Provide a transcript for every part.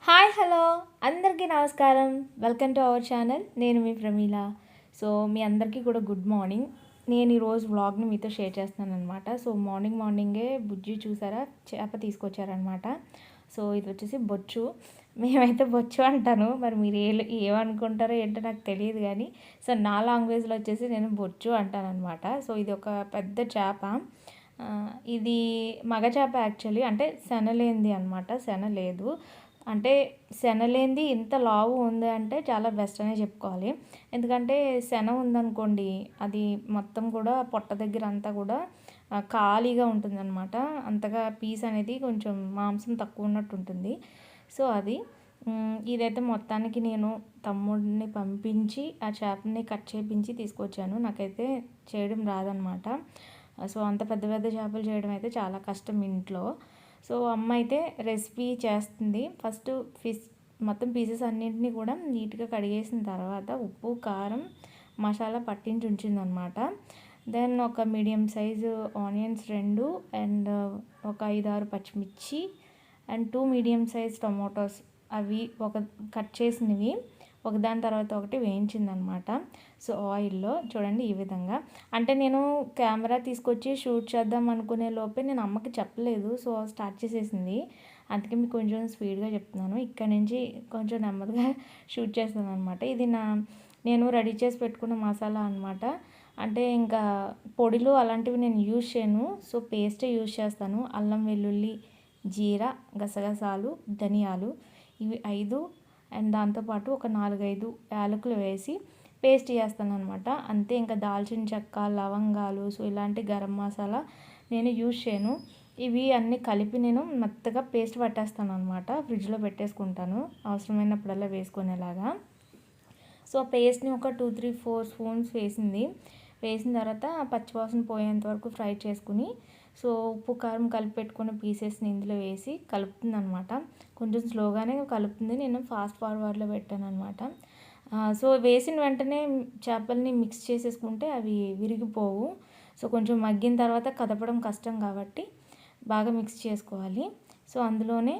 Hi hello అందరికీ నమస్కారం. Welcome to our channel. నేను మీ ప్రమీల. సో మీ అందరికీ కూడా గుడ్ మార్నింగ్. నేను ఈరోజు వ్లాగ్ని మీతో షేర్ చేస్తున్నాను అనమాట. సో మార్నింగే బుజ్జి చూసారా చేప తీసుకొచ్చారనమాట. సో ఇది వచ్చేసి బొచ్చు. మేమైతే బొచ్చు అంటాను, మరి మీరు ఏమనుకుంటారో ఏంటో నాకు తెలియదు కానీ సో నా లాంగ్వేజ్లో వచ్చేసి నేను బొచ్చు అంటాను అనమాట. సో ఇది ఒక పెద్ద చేప. ఇది మగ చేప యాక్చువల్లీ, అంటే శనలేంది అనమాట. శన లేదు అంటే శనలేంది ఇంత లావు ఉంది అంటే చాలా బెస్ట్ అనే చెప్పుకోవాలి. ఎందుకంటే శన ఉందనుకోండి, అది మొత్తం కూడా పొట్ట దగ్గర అంతా కూడా ఖాళీగా ఉంటుందన్నమాట. అంతగా పీస్ అనేది కొంచెం మాంసం తక్కువ ఉన్నట్టు ఉంటుంది. సో అది ఇదైతే మొత్తానికి నేను తమ్ముడిని పంపించి ఆ చేపని కట్ చేపించి తీసుకొచ్చాను. నాకైతే చేయడం రాదనమాట. సో అంత పెద్ద పెద్ద చేపలు చేయడం అయితే చాలా కష్టం ఇంట్లో. సో అమ్మ అయితే రెసిపీ చేస్తుంది. ఫస్ట్ మొత్తం పీసెస్ అన్నింటినీ కూడా నీట్గా కడిగేసిన తర్వాత ఉప్పు కారం మసాలా పట్టించి ఉంచిందనమాట. దెన్ ఒక మీడియం సైజు ఆనియన్స్ 2 అండ్ ఒక 5-6 పచ్చిమిర్చి అండ్ 2 మీడియం సైజ్ టొమాటోస్, అవి ఒక కట్ చేసినవి ఒకదాని తర్వాత ఒకటి వేయించిందనమాట. సో ఆయిల్లో చూడండి ఈ విధంగా. అంటే నేను కెమెరా తీసుకొచ్చి షూట్ చేద్దాం అనుకునే లోపే నేను అమ్మకి చెప్పలేదు. సో స్టార్ట్ చేసేసింది. అందుకే మీకు కొంచెం స్పీడ్గా చెప్తున్నాను. ఇక్కడ నుంచి కొంచెం నెమ్మదిగా షూట్ చేస్తాను అనమాట. ఇది నేను రెడీ చేసి పెట్టుకున్న మసాలా అనమాట. అంటే ఇంకా పొడిలు అలాంటివి నేను యూజ్ చేయను. సో పేస్టే యూజ్ చేస్తాను. అల్లం వెల్లుల్లి జీరా గసగసాలు ధనియాలు ఇవి 5 అండ్ దాంతోపాటు ఒక 4-5 యాలకులు వేసి పేస్ట్ చేస్తాను అనమాట. అంతే. ఇంకా దాల్చిన చెక్క లవంగాలు సో ఇలాంటి గరం మసాలా నేను యూజ్ చేయను. ఇవి అన్నీ కలిపి నేను మెత్తగా పేస్ట్ పట్టేస్తాను అనమాట. ఫ్రిడ్జ్లో పెట్టేసుకుంటాను అవసరమైనప్పుడల్లా వేసుకునేలాగా. సో పేస్ట్ని ఒక 2-3-4 స్పూన్స్ వేసిన తర్వాత పచ్చివాసన పోయేంత వరకు ఫ్రై చేసుకుని సో ఉప్పు కారం కలిపి పెట్టుకున్న పీసెస్ని ఇందులో వేసి కలుపుతుంది అనమాట. కొంచెం స్లోగానే కలుపుతుంది. నేను ఫాస్ట్ ఫార్వర్డ్లో పెట్టాను అనమాట. సో వేసిన వెంటనే చేపల్ని మిక్స్ చేసేసుకుంటే అవి విరిగిపోవు. సో కొంచెం మగ్గిన తర్వాత కదపడం కష్టం కాబట్టి బాగా మిక్స్ చేసుకోవాలి. సో అందులోనే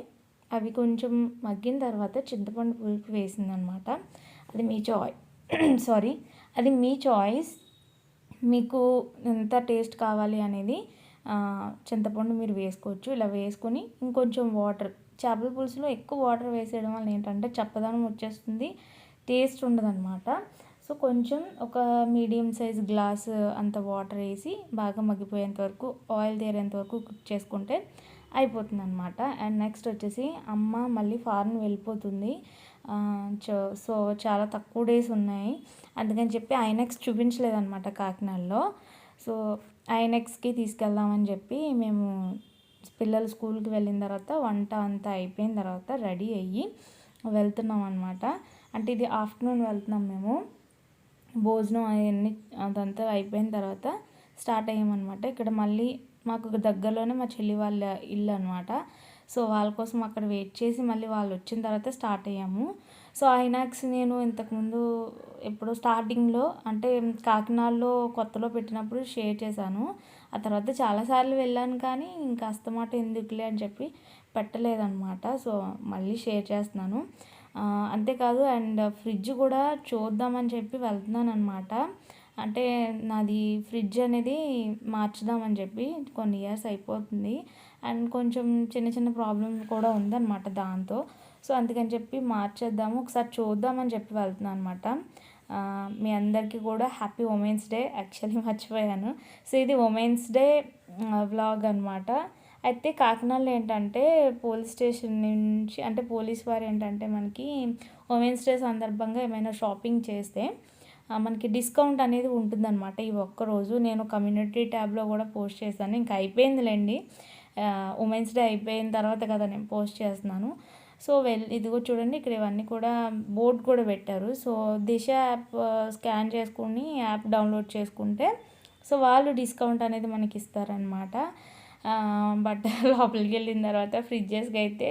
అవి కొంచెం మగ్గిన తర్వాత చింతపండు పులుపు వేసిందనమాట. అది మీ అది మీ చాయిస్. మీకు ఎంత టేస్ట్ కావాలి అనేది చింతపండు మీరు వేసుకోవచ్చు. ఇలా వేసుకొని ఇంకొంచెం వాటర్, చేపల పులుసులో ఎక్కువ వాటర్ వేసేయడం వల్ల ఏంటంటే చప్పదనం వచ్చేస్తుంది, టేస్ట్ ఉండదన్నమాట. సో కొంచెం ఒక మీడియం సైజ్ గ్లాస్ అంత వాటర్ వేసి బాగా మగ్గిపోయేంత వరకు ఆయిల్ తేరేంత వరకు కుక్ చేసుకుంటే అయిపోతుంది అనమాట. అండ్ నెక్స్ట్ వచ్చేసి అమ్మ మళ్ళీ ఫారెన్ వెళ్ళిపోతుంది. సో చాలా తక్కువ డేస్ ఉన్నాయి. అందుకని చెప్పి ఐనాక్స్ చూపించలేదన్నమాట కాకినాడలో. సో ఐనాక్స్కి తీసుకెళ్దామని చెప్పి మేము పిల్లలు స్కూల్కి వెళ్ళిన తర్వాత వంట అంతా అయిపోయిన తర్వాత రెడీ అయ్యి వెళ్తున్నాం అనమాట. అంటే ఇది ఆఫ్టర్నూన్ వెళ్తున్నాం మేము. భోజనం అవన్నీ అదంతా అయిపోయిన తర్వాత స్టార్ట్ అయ్యామన్నమాట. ఇక్కడ మళ్ళీ మాకు దగ్గరలోనే మా చెల్లి వాళ్ళ ఇల్లు అనమాట. సో వాళ్ళ కోసం అక్కడ వెయిట్ చేసి మళ్ళీ వాళ్ళు వచ్చిన తర్వాత స్టార్ట్ అయ్యాము. సో ఐనాక్స్ నేను ఇంతకుముందు ఎప్పుడో స్టార్టింగ్లో అంటే కాకినాడలో కొత్తలో పెట్టినప్పుడు షేర్ చేశాను. ఆ తర్వాత చాలాసార్లు వెళ్ళాను కానీ ఇంకా అస్తమాట ఎందుకులే అని చెప్పి పెట్టలేదన్నమాట. సో మళ్ళీ షేర్ చేస్తున్నాను. అంతేకాదు అండ్ ఫ్రిడ్జ్ కూడా చూద్దామని చెప్పి వెళ్తున్నాను అనమాట. అంటే నాది ఫ్రిడ్జ్ అనేది మార్చుదామని చెప్పి కొన్ని ఇయర్స్ అయిపోతుంది అండ్ కొంచెం చిన్న చిన్న ప్రాబ్లమ్ కూడా ఉందన్నమాట దాంతో. సో అందుకని చెప్పి మార్చేద్దాము, ఒకసారి చూద్దామని చెప్పి వెళ్తున్నాను అనమాట. మీ అందరికీ కూడా హ్యాపీ ఉమెన్స్ డే. యాక్చువల్లీ మర్చిపోయాను. సో ఇది ఉమెన్స్ డే వ్లాగ్ అనమాట. అయితే కాకినాడలో ఏంటంటే పోలీస్ స్టేషన్ నుంచి అంటే పోలీస్ వారు ఏంటంటే మనకి ఉమెన్స్ డే సందర్భంగా ఏమైనా షాపింగ్ చేస్తే మనకి డిస్కౌంట్ అనేది ఉంటుందన్నమాట. ఈ ఒక్కరోజు నేను కమ్యూనిటీ ట్యాబ్లో కూడా పోస్ట్ చేశాను. ఇంకా అయిపోయిందిలేండి, ఉమెన్స్ డే అయిపోయిన తర్వాత కదా నేను పోస్ట్ చేస్తున్నాను. సో ఇదిగో చూడండి, ఇక్కడ ఇవన్నీ కూడా బోర్డు కూడా పెట్టారు. సో దిశ యాప్ స్కాన్ చేసుకుని యాప్ డౌన్లోడ్ చేసుకుంటే సో వాళ్ళు డిస్కౌంట్ అనేది మనకి ఇస్తారనమాట. బట్ లోపలికి వెళ్ళిన తర్వాత ఫ్రిడ్జెస్కి అయితే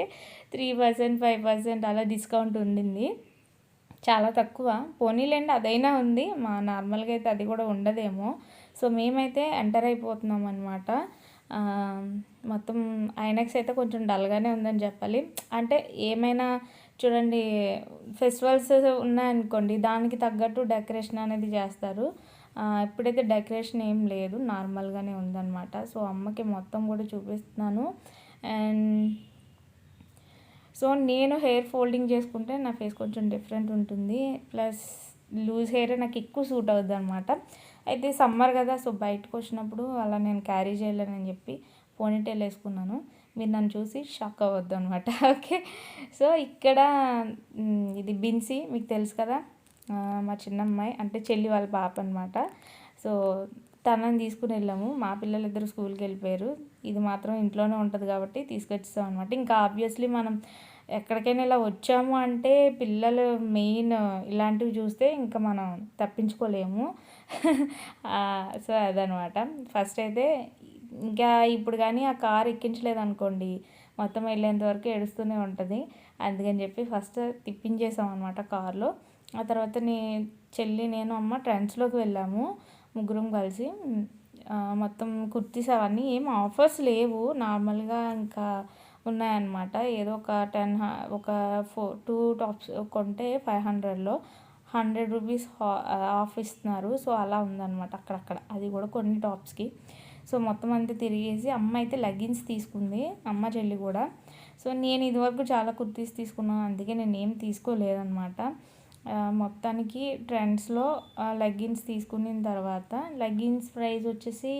3%, 5% అలా డిస్కౌంట్ ఉండింది. చాలా తక్కువ. పోనీలేండి అదైనా ఉంది. మా నార్మల్గా అయితే అది కూడా ఉండదేమో. సో మేమైతే ఎంటర్ అయిపోతున్నాం అనమాట. మొత్తం ఐనాక్స్ అయితే కొంచెం డల్గానే ఉందని చెప్పాలి. అంటే ఏమైనా చూడండి, ఫెస్టివల్స్ ఉన్నాయనుకోండి, దానికి తగ్గట్టు డెకరేషన్ అనేది చేస్తారు. ఇప్పుడైతే డెకరేషన్ ఏం లేదు, నార్మల్గానే ఉందన్నమాట. సో అమ్మకి మొత్తం కూడా చూపిస్తున్నాను. అండ్ సో నేను హెయిర్ ఫోల్డింగ్ చేసుకుంటే నా ఫేస్ కొంచెం డిఫరెంట్ ఉంటుంది, ప్లస్ లూజ్ హెయిర్ నాకు ఎక్కువ సూట్ అవుద్ది అనమాట. అయితే సమ్మర్ కదా, సో బయటకు వచ్చినప్పుడు అలా నేను క్యారీ చేయలేనని చెప్పి పోనీటైల్ వేసుకున్నాను. మీరు నన్ను చూసి షాక్ అవ్వద్దు అనమాట. ఓకే. సో ఇక్కడ ఇది బిన్సీ, మీకు తెలుసు కదా, మా చిన్నమ్మాయి అంటే చెల్లి వాళ్ళ పాప అనమాట. సో తనని తీసుకుని వెళ్ళాము. మా పిల్లలిద్దరు స్కూల్కి వెళ్ళిపోయారు, ఇది మాత్రం ఇంట్లోనే ఉంటుంది కాబట్టి తీసుకొచ్చేసాం అనమాట. ఇంకా ఆబ్వియస్లీ మనం ఎక్కడికైనా ఇలా వచ్చాము అంటే పిల్లలు మెయిన్ ఇలాంటివి చూస్తే ఇంకా మనం తప్పించుకోలేము. సో అదనమాట. ఫస్ట్ అయితే ఇంకా ఇప్పుడు కానీ ఆ కార్ ఎక్కించలేదు అనుకోండి, మొత్తం వెళ్ళేంత వరకు ఏడుస్తూనే ఉంటుంది. అందుకని చెప్పి ఫస్ట్ తిప్పించేసాం అనమాట కార్లో. ఆ తర్వాత చెల్లి, నేను, అమ్మ ట్రెండ్స్లోకి వెళ్ళాము ముగ్గురం కలిసి. మొత్తం కుర్తీస్ అవన్నీ ఏం ఆఫర్స్ లేవు, నార్మల్గా ఇంకా ఉన్నాయన్నమాట. ఏదో ఒక 2 టాప్స్ కొంటే 500లో 100 రూపీస్ ఆఫ్ ఇస్తున్నారు. సో అలా ఉందన్నమాట అక్కడక్కడ, అది కూడా కొన్ని టాప్స్కి. సో మొత్తం అంతా తిరిగేసి అమ్మ అయితే లెగ్గిన్స్ తీసుకుంది, అమ్మ చెల్లి కూడా. సో నేను ఇదివరకు చాలా కుర్తీస్ తీసుకున్నాను, అందుకే నేను ఏం తీసుకోలేదన్నమాట. మొత్తానికి ట్రెండ్స్లో లెగ్గిన్స్ తీసుకున్న తర్వాత లెగ్గిన్స్ ప్రైస్ వచ్చేసి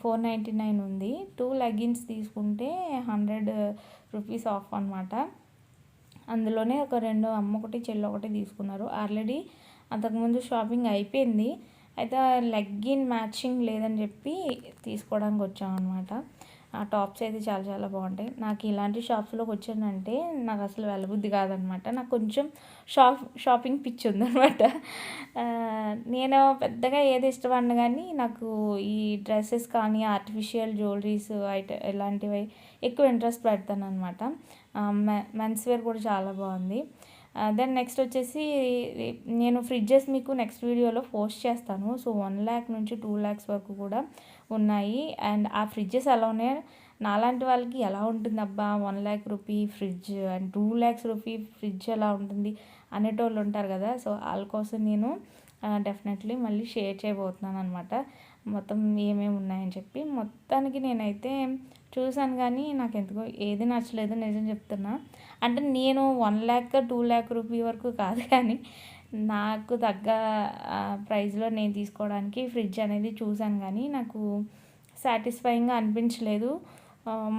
499 ఉంది. 2 లెగ్గిన్స్ తీసుకుంటే 100 రూపీస్ ఆఫ్ అనమాట. అందులోనే ఒక 2 అమ్మ ఒకటి చెల్లి ఒకటి తీసుకున్నారు. ఆల్రెడీ అంతకుముందు షాపింగ్ అయిపోయింది, అయితే లెగ్గిన్ మ్యాచింగ్ లేదని చెప్పి తీసుకోవడానికి వచ్చామన్నమాట. ఆ టాప్స్ అయితే చాలా చాలా బాగుంటాయి. నాకు ఇలాంటి షాప్స్లోకి వచ్చానంటే నాకు అసలు వెళ్ళబుద్ధి కాదనమాట. నాకు కొంచెం షాపింగ్ పిచ్చి ఉందనమాట. నేను పెద్దగా ఏది ఇష్టపడిన కానీ నాకు ఈ డ్రెస్సెస్ కానీ ఆర్టిఫిషియల్ జ్యువెలరీస్ ఇలాంటివి ఎక్కువ ఇంట్రెస్ట్ పెడతాను అనమాట. మెన్స్ వేర్ కూడా చాలా బాగుంది. దెన్ నెక్స్ట్ వచ్చేసి నేను ఫ్రిడ్జెస్ మీకు నెక్స్ట్ వీడియోలో పోస్ట్ చేస్తాను. సో 1 lakh నుంచి 2 lakhs వరకు కూడా ఉన్నాయి. అండ్ ఆ ఫ్రిడ్జెస్ ఎలా ఉన్నాయో, నాలాంటి వాళ్ళకి ఎలా ఉంటుంది అబ్బా 1 lakh rupee fridge and 2 lakhs rupee fridge ఎలా ఉంటుంది అనేటోళ్ళు ఉంటారు కదా. సో వాళ్ళ కోసం నేను డెఫినెట్లీ మళ్ళీ షేర్ చేయబోతున్నాను అనమాట, మొత్తం ఏమేమి ఉన్నాయని చెప్పి. మొత్తానికి నేనైతే చూసాను కానీ నాకు ఎందుకో ఏది నచ్చలేదు, నిజం చెప్తున్నా. అంటే నేను 1 lakh 2 lakh రూపీ వరకు కాదు, కానీ నాకు తగ్గ ప్రైస్లో నేను తీసుకోవడానికి ఫ్రిడ్జ్ అనేది చూసాను, కానీ నాకు సాటిస్ఫైయింగ్గా అనిపించలేదు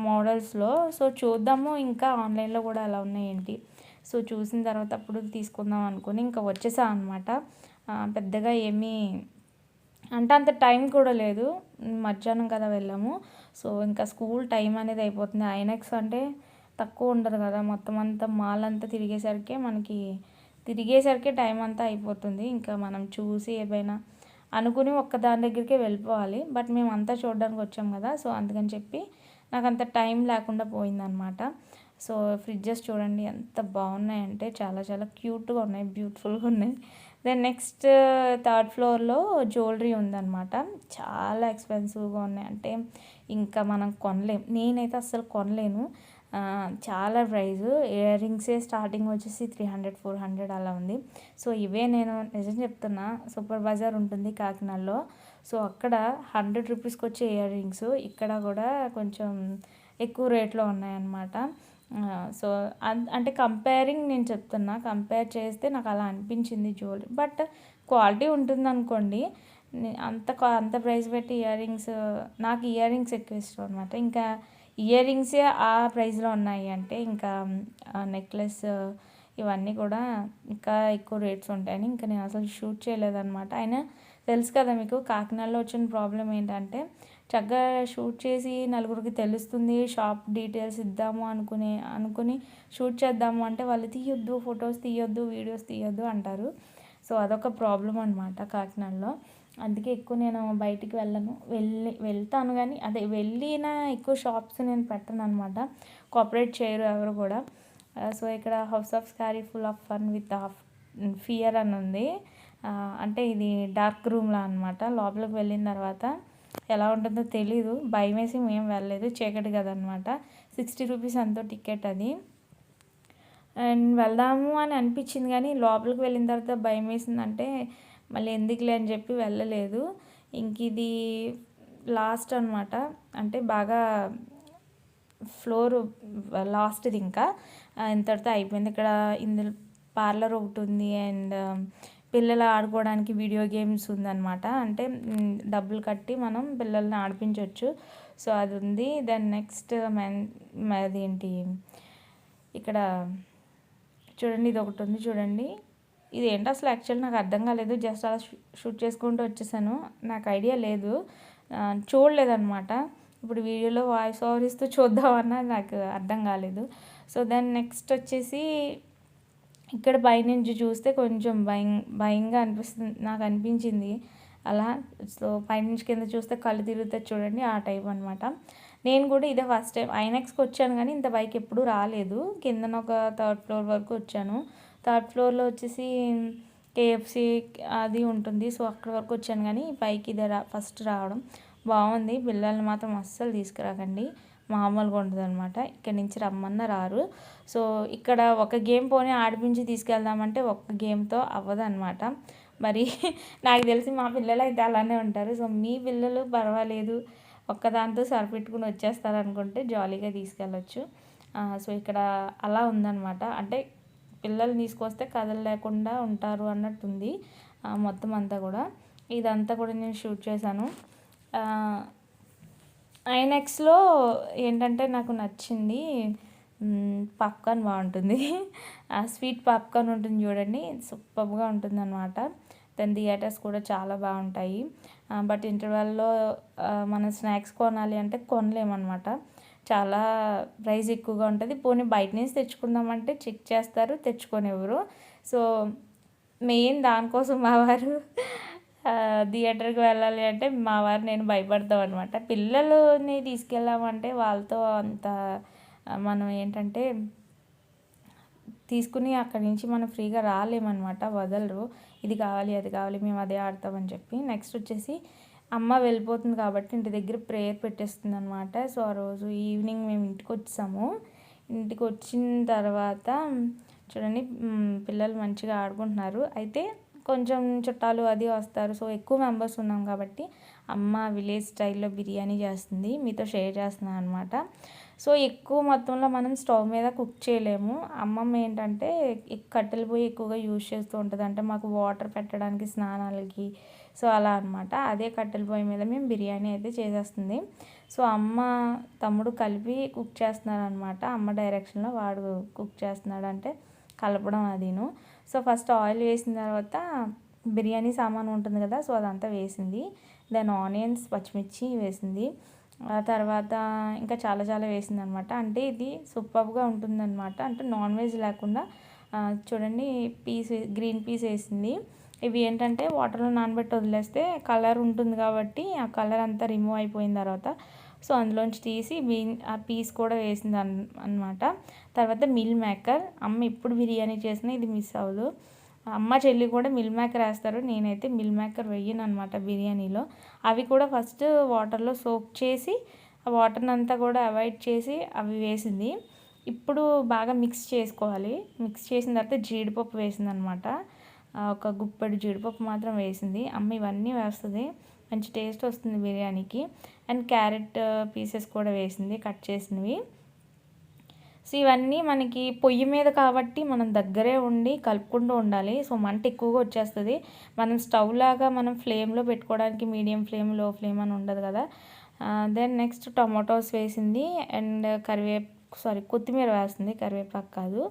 మోడల్స్లో. సో చూద్దాము ఇంకా ఆన్లైన్లో కూడా అలా ఉన్నాయి ఏంటి. సో చూసిన తర్వాత అప్పుడు తీసుకుందాం అనుకుని ఇంకా వచ్చేసా అనమాట. పెద్దగా ఏమీ అంటే అంత టైం కూడా లేదు, మధ్యాహ్నం కదా వెళ్ళాము. సో ఇంకా స్కూల్ టైం అనేది అయిపోతుంది. ఐనాక్స్ అంటే తక్కువ ఉండదు కదా, మొత్తం అంతా మాల్ అంతా తిరిగేసరికి టైం అంతా అయిపోతుంది. ఇంకా మనం చూసి ఏమైనా అనుకుని ఒక్క దాని దగ్గరికే వెళ్ళిపోవాలి, బట్ మేము అంతా చూడడానికి వచ్చాం కదా, సో అందుకని చెప్పి నాకు అంత టైం లేకుండా పోయిందనమాట. సో ఫ్రిడ్జెస్ చూడండి ఎంత బాగున్నాయంటే చాలా చాలా క్యూట్గా ఉన్నాయి, బ్యూటిఫుల్గా ఉన్నాయి. దెన్ నెక్స్ట్ 3rd ఫ్లోర్లో జ్యువెలరీ ఉందన్నమాట. చాలా ఎక్స్పెన్సివ్గా ఉన్నాయి, అంటే ఇంకా మనం కొనలేం, నేనైతే అస్సలు కొనలేను. చాలా ప్రైజు. ఇయర్ రింగ్సే స్టార్టింగ్ వచ్చేసి 300-400 అలా ఉంది. సో ఇవే నేను నిజం చెప్తున్నా, సూపర్ బజార్ ఉంటుంది కాకినాడలో, సో అక్కడ 100 రూపీస్కి వచ్చే ఇయర్ రింగ్స్ ఇక్కడ కూడా కొంచెం ఎక్కువ రేట్లో ఉన్నాయన్నమాట. సో అంటే నేను చెప్తున్నా, కంపేర్ చేస్తే నాకు అలా అనిపించింది జ్యువెలరీ. బట్ క్వాలిటీ ఉంటుంది అనుకోండి, అంత ప్రైస్ పెట్టి ఇయర్ రింగ్స్, నాకు ఇయర్ రింగ్స్ ఎక్కువ ఇష్టం అనమాట. ఇంకా ఇయర్ రింగ్సే ఆ ప్రైస్లో ఉన్నాయి అంటే ఇంకా నెక్లెస్ ఇవన్నీ కూడా ఇంకా ఎక్కువ రేట్స్ ఉంటాయని ఇంకా నేను అసలు షూట్ చేయలేదన్నమాట. అయినా తెలుసు కదా మీకు, కాకినాడలో వచ్చిన ప్రాబ్లం ఏంటంటే చక్కగా షూట్ చేసి నలుగురికి తెలుస్తుంది, షాప్ డీటెయిల్స్ ఇద్దాము అనుకుని షూట్ చేద్దాము అంటే వాళ్ళు తీయొద్దు, ఫొటోస్ తీయొద్దు, వీడియోస్ తీయొద్దు అంటారు. సో అదొక ప్రాబ్లం అనమాట కాకినాడలో. అందుకే ఎక్కువ నేను బయటికి వెళ్తాను కానీ వెళ్ళిన ఎక్కువ షాప్స్ నేను పెట్టను అనమాట, కోఆపరేట్ చేయరు ఎవరు కూడా. సో ఇక్కడ house of scary full of fun with fear అని ఉంది. అంటే ఇది డార్క్ రూమ్లా అనమాట. లోపలికి వెళ్ళిన తర్వాత ఎలా ఉంటుందో తెలీదు, భయం వేసి మేము వెళ్ళలేదు, చీకటి కదనమాట. 60 రూపీస్ ఎంతో టికెట్ అది. అండ్ వెళ్దాము అని అనిపించింది కానీ లోపలికి వెళ్ళిన తర్వాత భయం వేసిందంటే మళ్ళీ ఎందుకులే అని చెప్పి వెళ్ళలేదు. ఇంక ఇది లాస్ట్ అనమాట, అంటే బాగా ఫ్లోర్ లాస్ట్ది, ఇంకా ఇంతటితో అయిపోయింది. ఇక్కడ ఇందులో పార్లర్ ఒకటి ఉంది అండ్ పిల్లలు ఆడుకోవడానికి వీడియో గేమ్స్ ఉందన్నమాట. అంటే డబ్బులు కట్టి మనం పిల్లల్ని ఆడిపించవచ్చు. సో అది ఉంది. దెన్ నెక్స్ట్ అదేంటి ఇక్కడ చూడండి, ఇది ఒకటి ఉంది చూడండి. ఇది ఏంటో అసలు యాక్చువల్ నాకు అర్థం కాలేదు, జస్ట్ అలా షూట్ చేసుకుంటూ వచ్చేసాను. నాకు ఐడియా లేదు, చూడలేదన్నమాట. ఇప్పుడు వీడియోలో వాయిస్ ఓవర్ ఇస్తూ చూద్దామన్నా నాకు అర్థం కాలేదు. సో దెన్ నెక్స్ట్ వచ్చేసి ఇక్కడ పైనుంచి చూస్తే కొంచెం భయంగా అనిపిస్తుంది, నాకు అనిపించింది అలా. సో పైనుంచి కింద చూస్తే కళ్ళు తిరుగుతుంది చూడండి, ఆ టైప్ అనమాట. నేను కూడా ఇదే ఫస్ట్ టైం ఐనాక్స్కి వచ్చాను కానీ ఇంత పైకి ఎప్పుడూ రాలేదు. కిందన ఒక 3rd ఫ్లోర్ వరకు వచ్చాను. 3rd ఫ్లోర్లో వచ్చేసి కేఎఫ్సి అది ఉంటుంది. సో అక్కడ వరకు వచ్చాను కానీ పైకి ఇదే ఫస్ట్ రావడం. బాగుంది. పిల్లల్ని మాత్రం అస్సలు తీసుకురాకండి, మామూలుగా ఉంటుంది అనమాట. ఇక్కడి నుంచి రమ్మన్న రారు. సో ఇక్కడ ఒక గేమ్ పోనీ ఆడిపించి తీసుకెళ్దామంటే ఒక్క గేమ్తో అవ్వదు అనమాట. మరి నాకు తెలిసి మా పిల్లలు అయితే అలానే ఉంటారు. సో మీ పిల్లలు పర్వాలేదు, ఒక్కదాంతో సరిపెట్టుకుని వచ్చేస్తారు అనుకుంటే జాలీగా తీసుకెళ్ళచ్చు. సో ఇక్కడ అలా ఉందన్నమాట. అంటే పిల్లలు తీసుకొస్తే కదలలేకుండా ఉంటారు అన్నట్టుంది మొత్తం అంతా కూడా. ఇదంతా కూడా నేను షూట్ చేశాను. ఐనాక్స్లో ఏంటంటే నాకు నచ్చింది పాప్కార్న్ బాగుంటుంది. స్వీట్ పాప్కార్న్ ఉంటుంది చూడండి, సూపర్గా ఉంటుంది అనమాట. దాని థియేటర్స్ కూడా చాలా బాగుంటాయి. బట్ ఇంటర్వెల్లో మనం స్నాక్స్ కొనాలి అంటే కొనలేమన్నమాట, చాలా ప్రైస్ ఎక్కువగా ఉంటుంది. పోనీ బయట నుంచి తెచ్చుకుందామంటే చెక్ చేస్తారు, తెచ్చుకొనివ్వరు. సో మెయిన్ దానికోసం మా వారు థియేటర్కి వెళ్ళాలి అంటే మా వారు నేను భయపడతాం అనమాట. పిల్లలని తీసుకెళ్ళామంటే వాళ్ళతో అంత మనం ఏంటంటే తీసుకుని అక్కడి నుంచి మనం ఫ్రీగా రాలేమన్నమాట, వదలరు. ఇది కావాలి అది కావాలి మేము అదే ఆడతామని చెప్పి. నెక్స్ట్ వచ్చేసి అమ్మ వెళ్ళిపోతుంది కాబట్టి ఇంటి దగ్గర ప్రేయర్ పెట్టేస్తుంది అనమాట. సో ఆ రోజు ఈవినింగ్ మేము ఇంటికి వచ్చాము. ఇంటికి వచ్చిన తర్వాత చూడండి పిల్లలు మంచిగా ఆడుకుంటున్నారు. అయితే కొంచెం చుట్టాలు అది వస్తారు. సో ఎక్కువ మెంబర్స్ ఉన్నాం కాబట్టి అమ్మ విలేజ్ స్టైల్లో బిర్యానీ చేస్తుంది, మీతో షేర్ చేస్తున్నాను అనమాట. సో ఎక్కువ మొత్తంలో మనం స్టవ్ మీద కుక్ చేయలేము. అమ్మమ్మ ఏంటంటే కట్టెల పొయ్యి ఎక్కువగా యూజ్ చేస్తూ ఉంటుంది, అంటే మాకు వాటర్ పెట్టడానికి స్నానాలకి. సో అలా అనమాట. అదే కట్టెల పొయ్యి మీద మేము బిర్యానీ అయితే చేసేస్తుంది. సో అమ్మ తమ్ముడు కలిపి కుక్ చేస్తున్నారనమాట. అమ్మ డైరెక్షన్లో వాడు కుక్ చేస్తున్నాడు, అంటే కలపడం అదిను. సో ఫస్ట్ ఆయిల్ వేసిన తర్వాత బిర్యానీ సామాన్ ఉంటుంది కదా, సో అదంతా వేసింది. దెన్ ఆనియన్స్ పచ్చిమిర్చి వేసింది. ఆ తర్వాత ఇంకా చాలా చాలా వేసింది అనమాట. అంటే ఇది సూపర్గా ఉంటుందన్నమాట, అంటే నాన్ వెజ్ లేకుండా. చూడండి గ్రీన్ పీస్ వేసింది. ఇవి ఏంటంటే వాటర్లో నానబెట్టి వదిలేస్తే కలర్ ఉంటుంది కాబట్టి ఆ కలర్ అంతా రిమూవ్ అయిపోయిన తర్వాత సో అందులోంచి తీసి ఆ పీస్ కూడా వేసింది అనమాట. తర్వాత మిల్ మేకర్, అమ్మ ఇప్పుడు బిర్యానీ చేసిన ఇది మిస్ అవ్వదు. అమ్మ చెల్లి కూడా మిల్ మేకర్ వేస్తారు, నేనైతే మిల్ మేకర్ వేయను అనమాట బిర్యానీలో. అవి కూడా ఫస్ట్ వాటర్లో సోక్ చేసి ఆ వాటర్ని అంతా కూడా అవాయిడ్ చేసి అవి వేసింది. ఇప్పుడు బాగా మిక్స్ చేసుకోవాలి. మిక్స్ చేసిన తర్వాత జీడిపప్పు వేసింది అనమాట. ఒక గుప్పెడు జీడిపప్పు మాత్రం వేసింది. అమ్మ ఇవన్నీ వేస్తుంది, మంచి టేస్ట్ వస్తుంది బిర్యానీకి. అండ్ క్యారెట్ పీసెస్ కూడా వేసింది, కట్ చేసినవి. సో ఇవన్నీ మనకి పొయ్యి మీద కాబట్టి మనం దగ్గరే ఉండి కలుపుకుంటూ ఉండాలి. సో మంట ఎక్కువగా వచ్చేస్తుంది. మనం స్టవ్ లాగా మనం ఫ్లేమ్లో పెట్టుకోవడానికి మీడియం ఫ్లేమ్ లో ఫ్లేమ్ అని ఉండదు కదా. దెన్ నెక్స్ట్ టొమాటోస్ వేసింది అండ్ కొత్తిమీర వేస్తుంది, కరివేపాకు కాదు.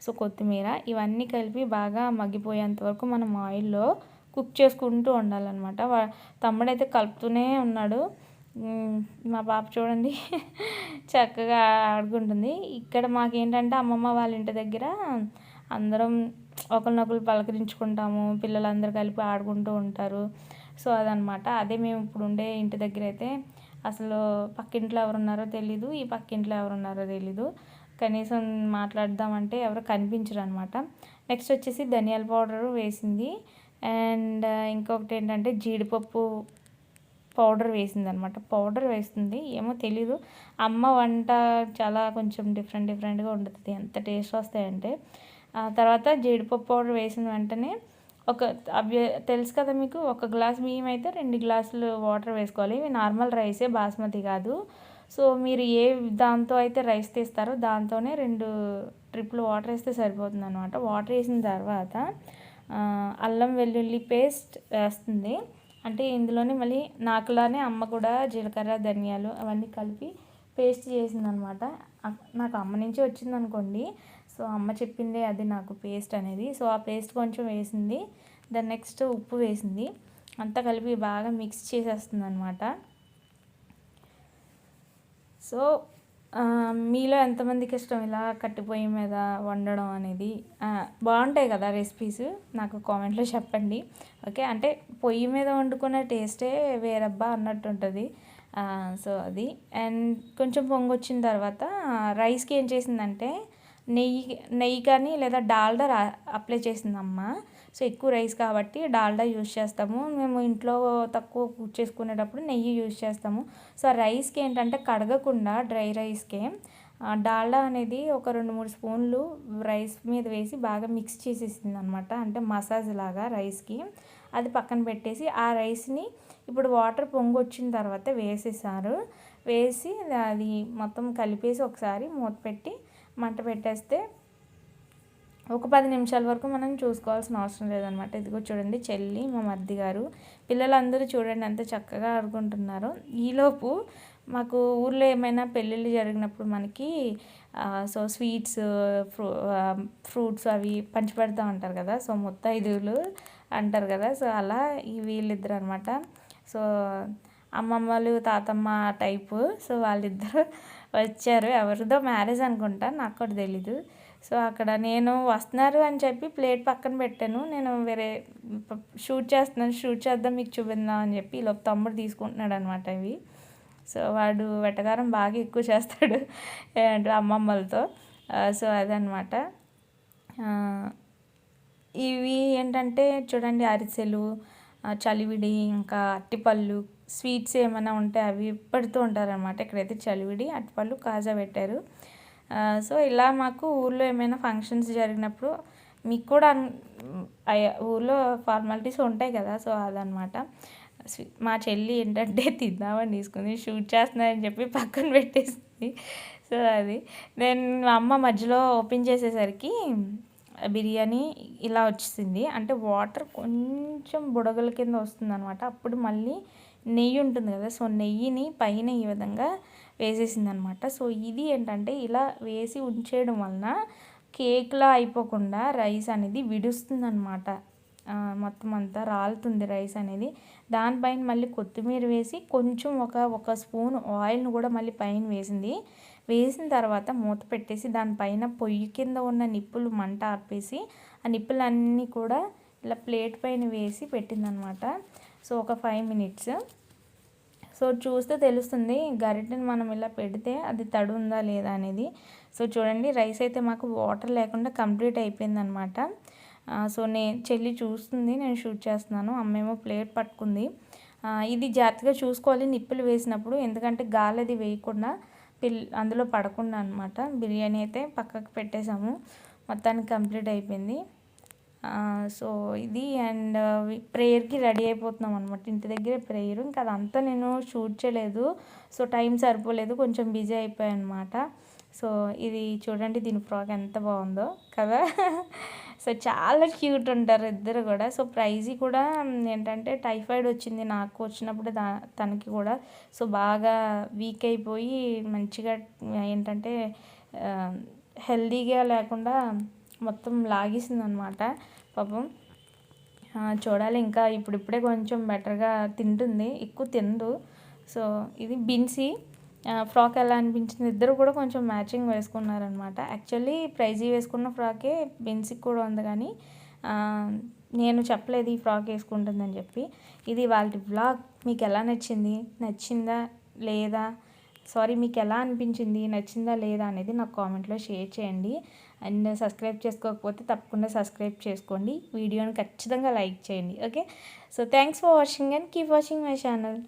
సో కొత్తిమీర ఇవన్నీ కలిపి బాగా మగ్గిపోయేంత వరకు మనం ఆయిల్లో కుక్ చేసుకుంటూ ఉండాలన్నమాట. తమ్ముడైతే కలుపుతూనే ఉన్నాడు. మా పాప చూడండి చక్కగా ఆడుకుంటుంది. ఇక్కడ మాకేంటంటే అమ్మమ్మ వాళ్ళ ఇంటి దగ్గర అందరం ఒకరినొకరు పలకరించుకుంటాము, పిల్లలందరూ కలిపి ఆడుకుంటూ ఉంటారు. సో అదనమాట. అదే మేము ఇప్పుడు ఉండే ఇంటి దగ్గర అయితే అసలు పక్కింట్లో ఎవరున్నారో తెలీదు, ఈ పక్కింట్లో ఎవరున్నారో తెలీదు. కనీసం మాట్లాడదామంటే ఎవరు కనిపించరు అనమాట. నెక్స్ట్ వచ్చేసి ధనియాల పౌడరు వేసింది. అండ్ ఇంకొకటి ఏంటంటే జీడిపప్పు పౌడర్ వేసిందనమాట. పౌడర్ వేస్తుంది ఏమో తెలీదు. అమ్మ వంట చాలా కొంచెం డిఫరెంట్గా వండుతుంది, ఎంత టేస్ట్ వస్తాయంటే. తర్వాత జీడిపప్పు పౌడర్ వేసిన వెంటనే అవి తెలుసు కదా మీకు, 1 గ్లాస్ బియ్యం అయితే 2 గ్లాసులు వాటర్ వేసుకోవాలి. ఇవి నార్మల్ రైసే, బాస్మతి కాదు. సో మీరు ఏ దాంతో అయితే రైస్ తీస్తారో దాంతోనే 2 ట్రిప్పులు వాటర్ వేస్తే సరిపోతుంది అనమాట. వాటర్ వేసిన తర్వాత అల్లం వెల్లుల్లి పేస్ట్ వేస్తుంది. అంటే ఇందులోనే మళ్ళీ నాకులానే అమ్మ కూడా జీలకర్ర ధనియాలు అవన్నీ కలిపి పేస్ట్ చేసిందనమాట. నాకు అమ్మ నుంచి వచ్చింది అనుకోండి. సో అమ్మ చెప్పిందే అది నాకు పేస్ట్ అనేది. సో ఆ పేస్ట్ కొంచెం వేసింది. దాని నెక్స్ట్ ఉప్పు వేసింది. అంతా కలిపి బాగా మిక్స్ చేసేస్తుంది అనమాట. సో మీలో ఎంతమందికి ఇష్టం ఇలా కట్టిపోయి మీద వండడం అనేది? బాగుంటాయి కదా రెసిపీస్, నాకు కామెంట్లో చెప్పండి. ఓకే, అంటే పొయ్యి మీద వండుకున్న టేస్టే వేరబ్బా అన్నట్టు ఉంటుంది. సో అది. అండ్ కొంచెం పొంగొచ్చిన తర్వాత రైస్కి ఏం చేసిందంటే నెయ్యి కానీ లేదా డాల్డా అప్లై చేసిందమ్మ. సో ఎక్కువ రైస్ కాబట్టి డాల్డా యూజ్ చేస్తాము మేము. ఇంట్లో తక్కువ కుక్ చేసుకునేటప్పుడు నెయ్యి యూజ్ చేస్తాము. సో ఆ రైస్కి ఏంటంటే కడగకుండా డ్రై రైస్కే డాల్డా అనేది ఒక 2-3 స్పూన్లు రైస్ మీద వేసి బాగా మిక్స్ చేసేసింది అనమాట. అంటే మసాజ్ లాగా రైస్కి. అది పక్కన పెట్టేసి ఆ రైస్ని ఇప్పుడు వాటర్ పొంగి వచ్చిన తర్వాత వేసేసారు. వేసి అది మొత్తం కలిపేసి ఒకసారి మూత పెట్టి మంట పెట్టేస్తే ఒక 10 నిమిషాల వరకు మనం చూసుకోవాల్సిన అవసరం లేదనమాట. ఇదిగో చూడండి, చెల్లి మా మరిది గారు పిల్లలందరూ చూడండి ఎంత చక్కగా ఆడుకుంటున్నారు. ఈలోపు మాకు ఊర్లో ఏమైనా పెళ్ళిళ్ళు జరిగినప్పుడు మనకి సో స్వీట్స్, ఫ్రూట్స్ అవి పంచిపెడతా ఉంటారు కదా. సో ముత్తైదువులు అంటారు కదా. సో అలా వీళ్ళిద్దరు అనమాట. సో అమ్మమ్మలు తాతమ్మ టైపు. సో వాళ్ళిద్దరు వచ్చారు. ఎవరిదో మ్యారేజ్ అనుకుంటా, నాకు కూడా తెలీదు. సో అక్కడ నేను వస్తున్నారు అని చెప్పి ప్లేట్ పక్కన పెట్టాను. నేను వేరే షూట్ చేద్దాం మీకు చూపిందాం అని చెప్పి ఈలోపు తమ్ముడు తీసుకుంటున్నాడు అనమాట ఇవి. సో వాడు వెటకారం బాగా ఎక్కువ చేస్తాడు అమ్మమ్మలతో. సో అదనమాట. ఇవి ఏంటంటే చూడండి, అరిసెలు, చలివిడి, ఇంకా అట్టిపళ్ళు, స్వీట్స్ ఏమైనా ఉంటే అవి పెడుతూ ఉంటారనమాట. ఇక్కడైతే చలివిడి, అట్టిపళ్ళు, కాజా పెట్టారు. సో ఇలా మాకు ఊర్లో ఏమైనా ఫంక్షన్స్ జరిగినప్పుడు మీకు కూడా ఊర్లో ఫార్మాలిటీస్ ఉంటాయి కదా. సో అదనమాట. మా చెల్లి ఏంటంటే తిందామని తీసుకుంది, షూట్ చేస్తున్నారని చెప్పి పక్కన పెట్టేసింది. సో అది నేను మా అమ్మ మధ్యలో ఓపెన్ చేసేసరికి బిర్యానీ ఇలా వచ్చింది. అంటే వాటర్ కొంచెం బుడగల కింద వస్తుంది అనమాట. అప్పుడు మళ్ళీ నెయ్యి ఉంటుంది కదా. సో నెయ్యిని పైన ఈ విధంగా వేసేసింది అనమాట. సో ఇది ఏంటంటే ఇలా వేసి ఉంచేయడం వలన కేక్లా అయిపోకుండా రైస్ అనేది విడుస్తుంది అనమాట. మొత్తం అంతా రాలుతుంది రైస్ అనేది. దానిపైన మళ్ళీ కొత్తిమీర వేసి కొంచెం ఒక స్పూన్ ఆయిల్ను కూడా మళ్ళీ పైన వేసింది. వేసిన తర్వాత మూత పెట్టేసి దానిపైన పొయ్యి కింద ఉన్న నిప్పులు మంట ఆర్పేసి ఆ నిప్పులన్నీ కూడా ఇలా ప్లేట్ పైన వేసి పెట్టిందనమాట. సో ఒక 5 మినిట్స్. సో చూస్తే తెలుస్తుంది, గరిటెని మనం ఇలా పెడితే అది తడి ఉందా లేదా అనేది. సో చూడండి, రైస్ అయితే మాకు వాటర్ లేకుండా కంప్లీట్ అయిపోయిందనమాట. సో చెల్లి చూస్తుంది, నేను షూట్ చేస్తున్నాను. అమ్మేమో ప్లేట్ పట్టుకుంది. ఇది జాగ్రత్తగా చూసుకోవాలి నిప్పులు వేసినప్పుడు, ఎందుకంటే గాలి అది వేయకుండా అందులో పడకుండా అనమాట. బిర్యానీ అయితే పక్కకు పెట్టేసాము. మొత్తానికి కంప్లీట్ అయిపోయింది. సో ఇది. అండ్ ప్రేయర్కి రెడీ అయిపోతున్నాం అనమాట. ఇంటి దగ్గర ప్రేయర్. ఇంకా అదంతా నేను షూట్ చేయలేదు. సో టైం సరిపోలేదు, కొంచెం బిజీ అయిపోయాయి అనమాట. సో ఇది చూడండి, దీని ఫ్రాక్ ఎంత బాగుందో కదా. సో చాలా క్యూట్ ఉంటారు ఇద్దరు కూడా. సో ప్రైజీ కూడా ఏంటంటే టైఫాయిడ్ వచ్చింది నాకు వచ్చినప్పుడు, తనకి కూడా. సో బాగా వీక్ అయిపోయి మంచిగా ఏంటంటే హెల్దీగా లేకుండా మొత్తం లాగేసింది అనమాట పాపం. చూడాలి, ఇంకా ఇప్పుడిప్పుడే కొంచెం బెటర్గా తింటుంది, ఎక్కువ తిందు. సో ఇది బిన్సీ ఫ్రాక్ ఎలా అనిపించింది? ఇద్దరు కూడా కొంచెం మ్యాచింగ్ వేసుకున్నారనమాట. యాక్చువల్లీ ప్రైజీ వేసుకున్న ఫ్రాకే బిన్సీకి కూడా ఉంది, కానీ నేను చెప్పలేదు ఈ ఫ్రాక్ వేసుకుంటుందని చెప్పి. ఇది వాళ్ళ వ్లాగ్. మీకు ఎలా నచ్చిందా లేదా మీకు ఎలా అనిపించింది, నచ్చిందా లేదా అనేది నాకు కామెంట్లో షేర్ చేయండి. అండ్ సబ్స్క్రైబ్ చేసుకోకపోతే తప్పకుండా సబ్స్క్రైబ్ చేసుకోండి. వీడియోని ఖచ్చితంగా లైక్ చేయండి. Okay, so thanks for watching and keep watching my channel.